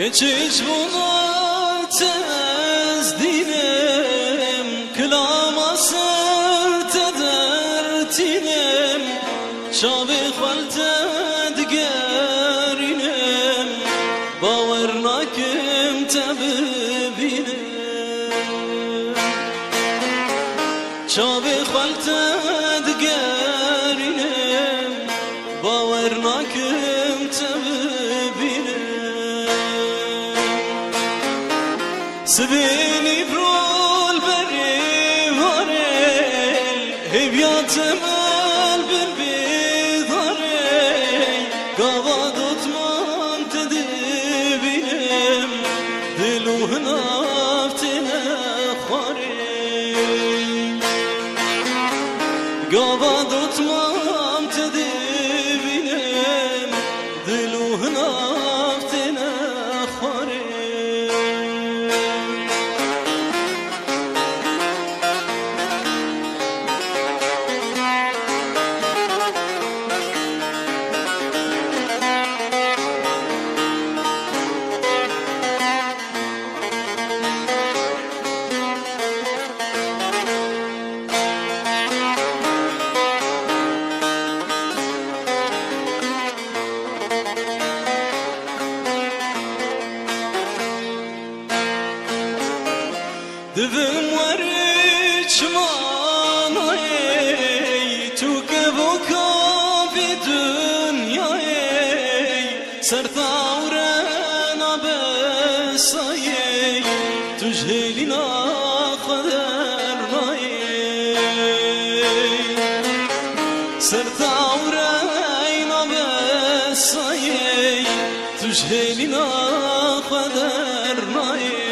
keçiş bulat ez dinem klama sert dertinem şabi xalted gerinem bawer nakim tabibinem şabi xalted gerinem bawer nakim tabibinem سبيني برول بري واري هبياتم البربي ضاري قواد اتمان تدبينم دلو هنافتنا خواري قواد اتمان تدبينم دلو هنافتنا خواري Divim wariç manayey tu kevoka bi dünyayey sertauren abesayey tujhelina kader nayey sertauren abesayey tujhelina kader nayey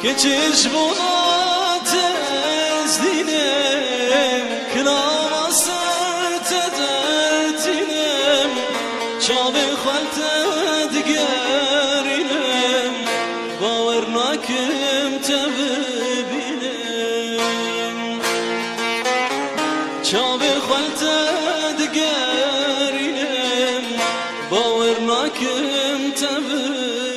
keçiş bulat ez dinem klama sert dertinem şabi xalted gerinem bawer nakim tabibinem şabi xalted gerinem bawer nakim tabibinem